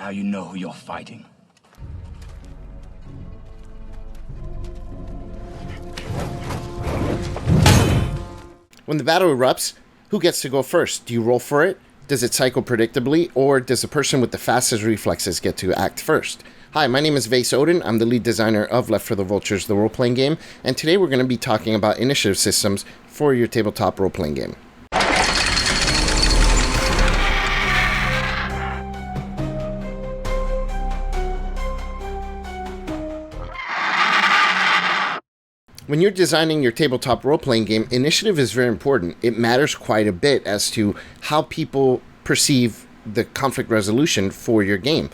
how you know who you're fighting. When the battle erupts, who gets to go first? Do you roll for it? Does it cycle predictably? Or does the person with the fastest reflexes get to act first? Hi, my name is Vase Odin. I'm the lead designer of Left for the Vultures, the role-playing game, and today we're going to be talking about initiative systems for your tabletop role-playing game. When you're designing your tabletop role-playing game, initiative is very important. It matters quite a bit as to how people perceive the conflict resolution for your game.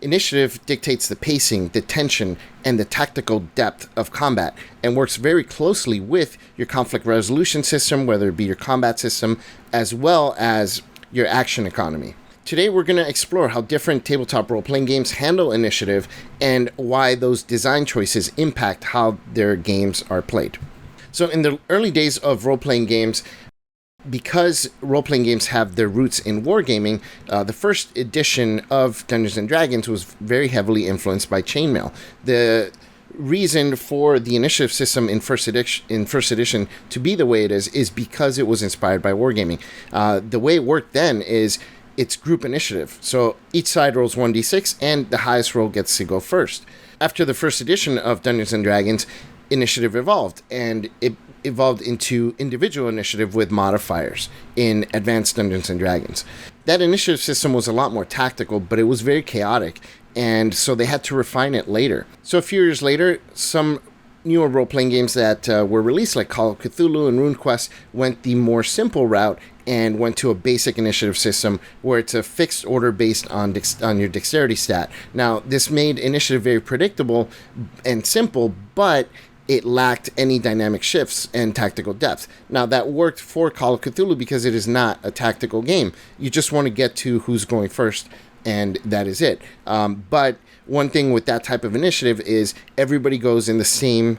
Initiative dictates the pacing, the tension, and the tactical depth of combat, and works very closely with your conflict resolution system, whether it be your combat system, as well as your action economy. Today we're going to explore how different tabletop role-playing games handle initiative and why those design choices impact how their games are played. So in the early days of role-playing games, because role-playing games have their roots in wargaming, the first edition of Dungeons & Dragons was very heavily influenced by chainmail. The reason for the initiative system in first edition to be the way it is because it was inspired by wargaming. The way it worked then is it's group initiative. So each side rolls 1d6 and the highest roll gets to go first. After the first edition of Dungeons & Dragons, initiative evolved, and it evolved into individual initiative with modifiers in Advanced Dungeons & Dragons. That initiative system was a lot more tactical, but it was very chaotic, and so they had to refine it later. So a few years later, some newer role-playing games that were released, like Call of Cthulhu and RuneQuest, went the more simple route and went to a basic initiative system where it's a fixed order based on your dexterity stat. Now, this made initiative very predictable and simple, but it lacked any dynamic shifts and tactical depth. Now, that worked for Call of Cthulhu because it is not a tactical game. You just want to get to who's going first, and that is it. But one thing with that type of initiative is everybody goes on the same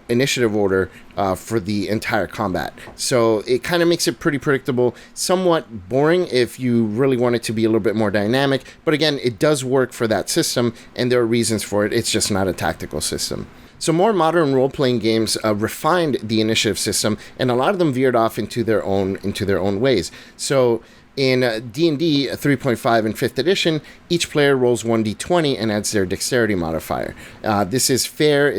initiative order for the entire combat. So it kind of makes it pretty predictable, somewhat boring if you really want it to be a little bit more dynamic. But again, it does work for that system, and there are reasons for it. It's just not a tactical system. So more modern role-playing games refined the initiative system, and a lot of them veered off into their own ways. So in D&D 3.5 and 5th edition, each player rolls 1d20 and adds their dexterity modifier. This is fair.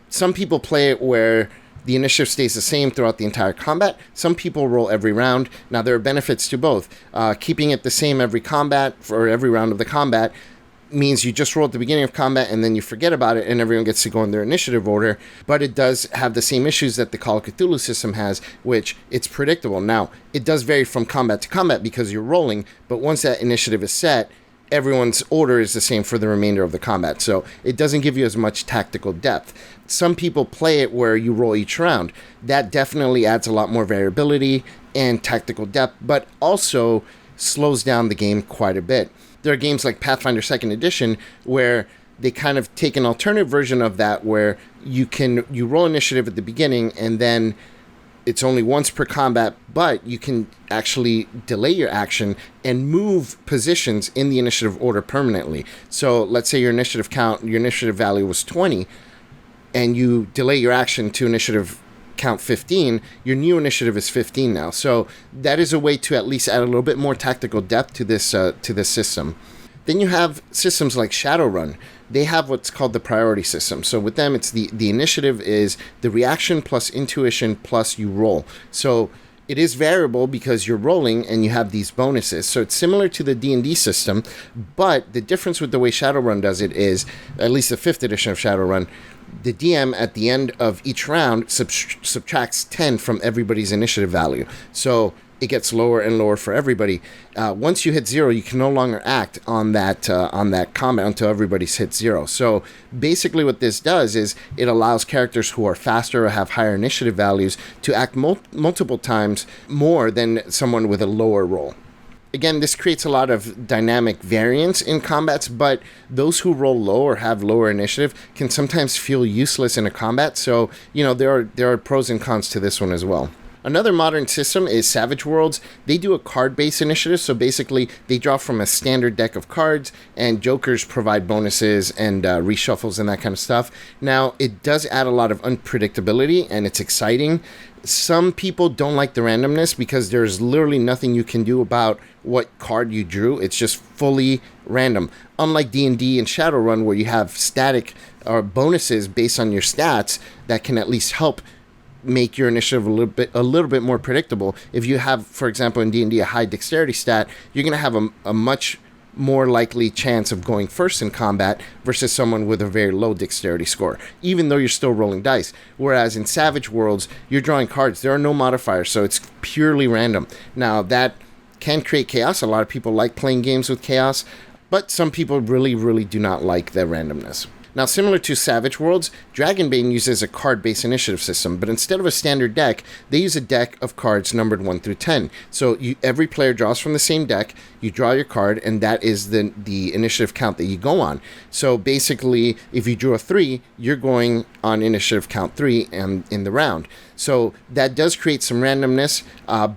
Some people play it where the initiative stays the same throughout the entire combat. Some people roll every round. Now, there are benefits to both. Keeping it the same every combat, for every round of the combat, means you just roll at the beginning of combat and then you forget about it and everyone gets to go in their initiative order. But it does have the same issues that the Call of Cthulhu system has, which it's predictable. Now, it does vary from combat to combat because you're rolling, but once that initiative is set, everyone's order is the same for the remainder of the combat. So it doesn't give you as much tactical depth. Some people play it where you roll each round. That definitely adds a lot more variability and tactical depth, but also slows down the game quite a bit. There are games like Pathfinder 2nd Edition where they kind of take an alternative version of that where you roll initiative at the beginning and then it's only once per combat, but you can actually delay your action and move positions in the initiative order permanently. So let's say your initiative value was 20 and you delay your action to initiative count 15, your new initiative is 15 now. So that is a way to at least add a little bit more tactical depth to this system. Then you have systems like Shadowrun. They have what's called the priority system. So with them, it's the initiative is the reaction plus intuition plus you roll. So it is variable because you're rolling and you have these bonuses. So it's similar to the D&D system, but the difference with the way Shadowrun does it is, at least the 5th edition of Shadowrun, the DM at the end of each round subtracts 10 from everybody's initiative value. So it gets lower and lower for everybody. Once you hit 0, you can no longer act on that combat until everybody's hit 0. So basically what this does is it allows characters who are faster or have higher initiative values to act multiple times more than someone with a lower roll. Again, this creates a lot of dynamic variance in combats, but those who roll low or have lower initiative can sometimes feel useless in a combat. So, there are pros and cons to this one as well. Another modern system is Savage Worlds. They do a card-based initiative, so basically they draw from a standard deck of cards, and jokers provide bonuses and reshuffles and that kind of stuff. Now, it does add a lot of unpredictability, and it's exciting. Some people don't like the randomness because there's literally nothing you can do about what card you drew. It's just fully random. Unlike D&D and Shadowrun, where you have static or bonuses based on your stats that can at least help make your initiative a little bit more predictable. If you have, for example, in D&D a high dexterity stat, you're going to have a much more likely chance of going first in combat versus someone with a very low dexterity score, even though you're still rolling dice. Whereas in Savage Worlds, you're drawing cards. There are no modifiers, so it's purely random. Now, that can create chaos. A lot of people like playing games with chaos, but some people really, really do not like the randomness. Now, similar to Savage Worlds, Dragonbane uses a card-based initiative system, but instead of a standard deck, they use a deck of cards numbered 1 through 10. So every player draws from the same deck, you draw your card, and that is the initiative count that you go on. So basically, if you drew a 3, you're going on initiative count 3 in the round. So that does create some randomness,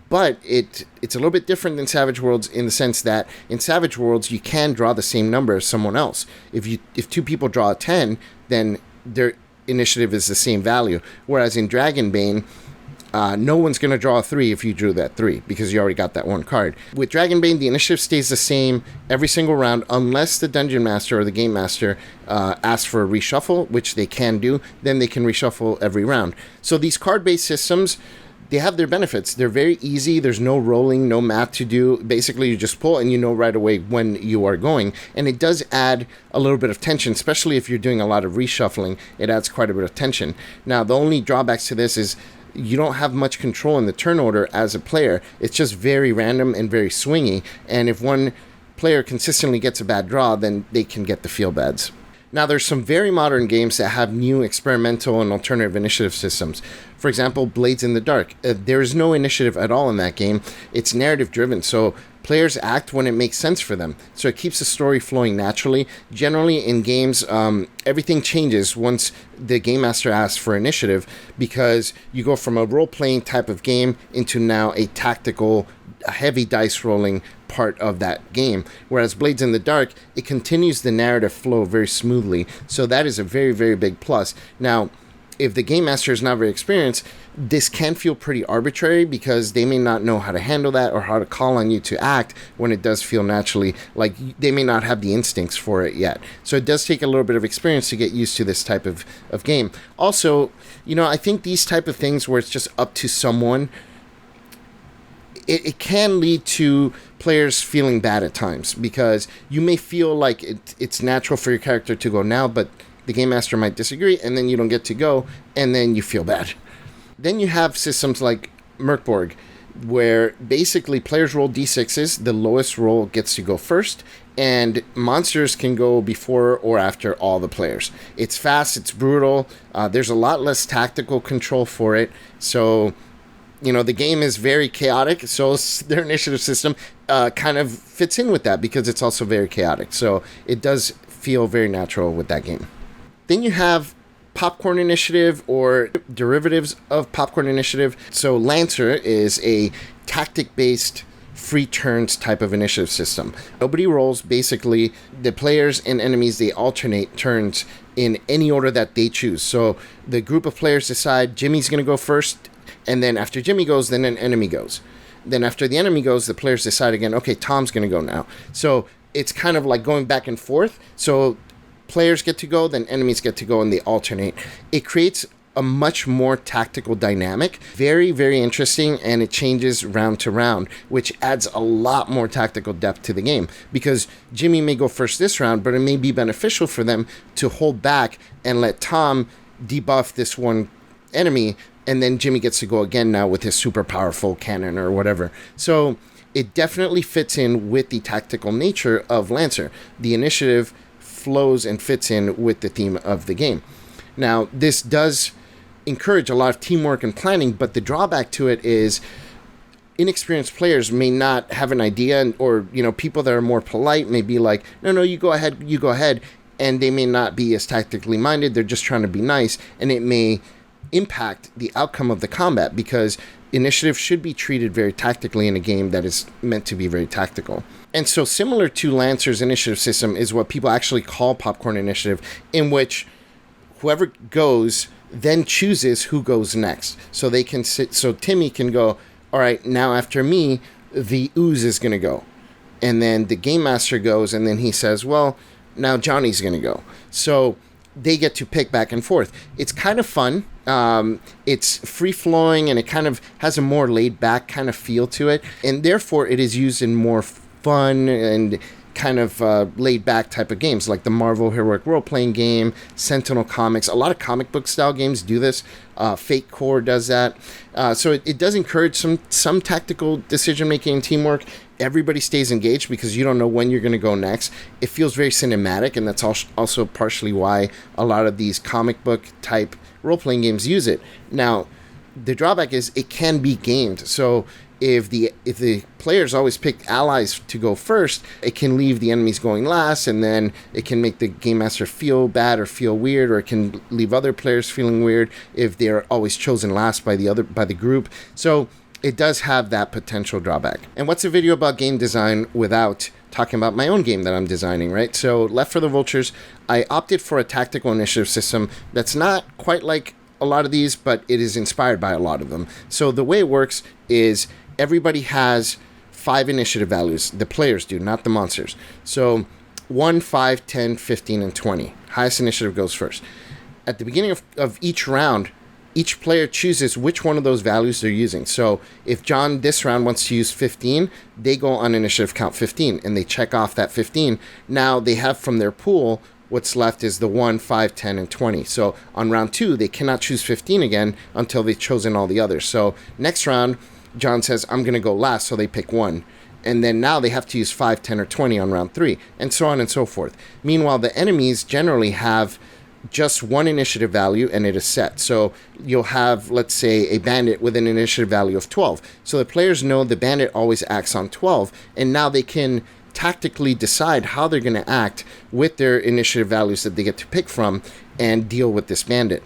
but it's a little bit different than Savage Worlds in the sense that in Savage Worlds, you can draw the same number as someone else. If two people draw a 10, then their initiative is the same value. Whereas in Dragonbane, no one's going to draw a 3 if you drew that 3 because you already got that one card. With Dragonbane, the initiative stays the same every single round unless the Dungeon Master or the Game Master asks for a reshuffle, which they can do. Then they can reshuffle every round. So these card-based systems, they have their benefits. They're very easy. There's no rolling, no math to do. Basically, you just pull and you know right away when you are going. And it does add a little bit of tension, especially if you're doing a lot of reshuffling. It adds quite a bit of tension. Now, the only drawbacks to this is you don't have much control in the turn order as a player. It's just very random and very swingy. And if one player consistently gets a bad draw, then they can get the feel bads. Now, there's some very modern games that have new experimental and alternative initiative systems. For example, Blades in the Dark. There is no initiative at all in that game. It's narrative driven, so players act when it makes sense for them. So it keeps the story flowing naturally. Generally, in games, everything changes once the Game Master asks for initiative because you go from a role-playing type of game into now a tactical, heavy dice rolling part of that game. Whereas Blades in the Dark, it continues the narrative flow very smoothly. So that is a very, very big plus. Now, if the Game Master is not very experienced, this can feel pretty arbitrary because they may not know how to handle that or how to call on you to act when it does feel naturally. Like they may not have the instincts for it yet. So it does take a little bit of experience to get used to this type of game. Also, I think these type of things where it's just up to someone, it can lead to players feeling bad at times because you may feel like it's natural for your character to go now, but the Game Master might disagree, and then you don't get to go, and then you feel bad. Then you have systems like Merkborg, where basically players roll d6s, the lowest roll gets to go first, and monsters can go before or after all the players. It's fast, it's brutal, there's a lot less tactical control for it, so the game is very chaotic, so their initiative system kind of fits in with that because it's also very chaotic. So it does feel very natural with that game. Then you have Popcorn Initiative or derivatives of Popcorn Initiative. So Lancer is a tactic-based free turns type of initiative system. Nobody rolls. Basically, the players and enemies, they alternate turns in any order that they choose. So the group of players decide Jimmy's going to go first, and then after Jimmy goes, then an enemy goes. Then after the enemy goes, the players decide again, okay, Tom's going to go now. So it's kind of like going back and forth. So players get to go, then enemies get to go, and they alternate. It creates a much more tactical dynamic. Very, very interesting, and it changes round to round, which adds a lot more tactical depth to the game. Because Jimmy may go first this round, but it may be beneficial for them to hold back and let Tom debuff this one enemy, and then Jimmy gets to go again now with his super powerful cannon or whatever. So it definitely fits in with the tactical nature of Lancer. The initiative flows and fits in with the theme of the game. Now, this does encourage a lot of teamwork and planning, but the drawback to it is inexperienced players may not have an idea, or people that are more polite may be like, no, you go ahead, and they may not be as tactically minded. They're just trying to be nice, and it may impact the outcome of the combat because initiative should be treated very tactically in a game that is meant to be very tactical. And so similar to Lancer's initiative system is what people actually call popcorn initiative, in which whoever goes then chooses who goes next. So they can sit, so Timmy can go, all right, now after me, the ooze is going to go. And then the game master goes, and then he says, well, now Johnny's going to go. So they get to pick back and forth. It's kind of fun. It's free-flowing, and it kind of has a more laid-back kind of feel to it. And therefore, it is used in more fun and kind of laid-back type of games, like the Marvel Heroic Role-Playing Game, Sentinel Comics. A lot of comic book-style games do this. Fate Core does that. So it does encourage some tactical decision-making and teamwork. Everybody stays engaged because you don't know when you're going to go next. It feels very cinematic, and that's also partially why a lot of these comic book-type role-playing games use it. Now, the drawback is it can be gamed. So if the players always pick allies to go first, it can leave the enemies going last, and then it can make the game master feel bad or feel weird, or it can leave other players feeling weird if they're always chosen last by the group. So it does have that potential drawback. And what's a video about game design without talking about my own game that I'm designing, right? So Left for the Vultures, I opted for a tactical initiative system that's not quite like a lot of these, but it is inspired by a lot of them. So the way it works is everybody has 5 initiative values. The players do, not the monsters. So 1, 5, 10, 15, and 20. Highest initiative goes first. At the beginning of each round, each player chooses which one of those values they're using. So if John this round wants to use 15, they go on initiative count 15, and they check off that 15. Now they have from their pool, what's left is the 1, 5, 10, and 20. So on round 2, they cannot choose 15 again until they've chosen all the others. So next round, John says, I'm going to go last, so they pick 1. And then now they have to use 5, 10, or 20 on round 3, and so on and so forth. Meanwhile, the enemies generally have just one initiative value, and it is set. So you'll have, let's say, a bandit with an initiative value of 12. So the players know the bandit always acts on 12, and now they can tactically decide how they're going to act with their initiative values that they get to pick from and deal with this bandit.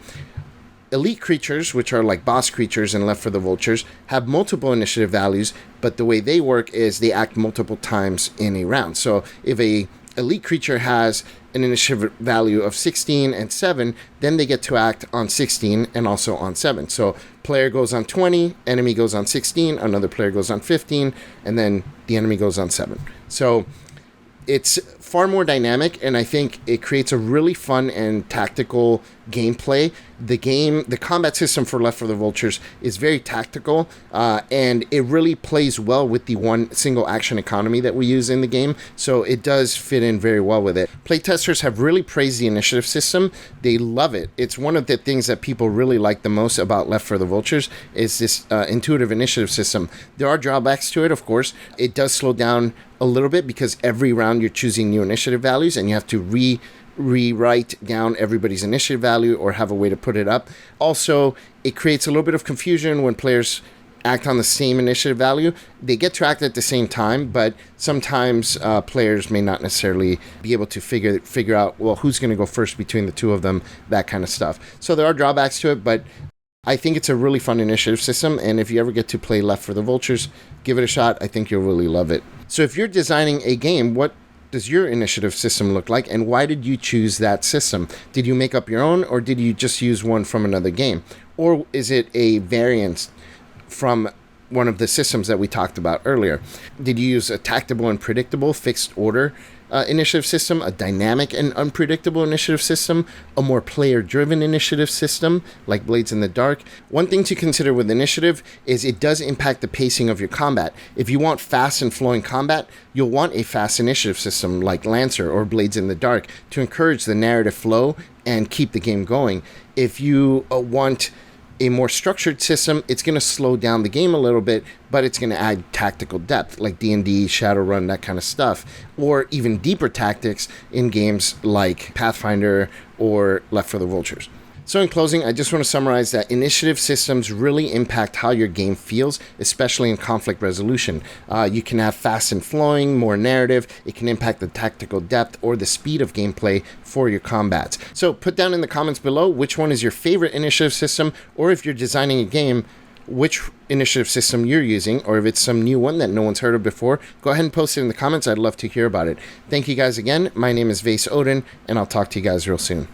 Elite creatures, which are like boss creatures and Left for the Vultures, have multiple initiative values, but the way they work is they act multiple times in a round. So if a elite creature has an initiative value of 16 and 7, then they get to act on 16 and also on 7. So player goes on 20, enemy goes on 16, another player goes on 15, and then the enemy goes on 7. So it's far more dynamic, and I think it creates a really fun and tactical gameplay. The combat system for Left for the Vultures is very tactical, and it really plays well with the one single action economy that we use in the game, so it does fit in very well with it. Playtesters have really praised the initiative system. They love it. It's one of the things that people really like the most about Left for the Vultures is this intuitive initiative system. There are drawbacks to it, of course. It does slow down a little bit because every round you're choosing new initiative values, and you have to rewrite down everybody's initiative value or have a way to put it up. Also, it creates a little bit of confusion when players act on the same initiative value. They get to act at the same time, but sometimes players may not necessarily be able to figure out, well, who's going to go first between the two of them, that kind of stuff. So there are drawbacks to it, but I think it's a really fun initiative system, and if you ever get to play Left for the Vultures, give it a shot. I think you'll really love it. So if you're designing a game, what does your initiative system look like, and why did you choose that system? Did you make up your own, or did you just use one from another game? Or is it a variant from one of the systems that we talked about earlier? Did you use a tactical and predictable fixed order initiative system, a dynamic and unpredictable initiative system, a more player-driven initiative system like Blades in the Dark? One thing to consider with initiative is it does impact the pacing of your combat. If you want fast and flowing combat, you'll want a fast initiative system like Lancer or Blades in the Dark to encourage the narrative flow and keep the game going. If you want a more structured system, it's going to slow down the game a little bit, but it's going to add tactical depth like D&D, Shadowrun, that kind of stuff, or even deeper tactics in games like Pathfinder or Left for the Vultures. So in closing, I just want to summarize that initiative systems really impact how your game feels, especially in conflict resolution. You can have fast and flowing, more narrative. It can impact the tactical depth or the speed of gameplay for your combats. So put down in the comments below which one is your favorite initiative system, or if you're designing a game, which initiative system you're using, or if it's some new one that no one's heard of before. Go ahead and post it in the comments. I'd love to hear about it. Thank you guys again. My name is Vase Odin, and I'll talk to you guys real soon.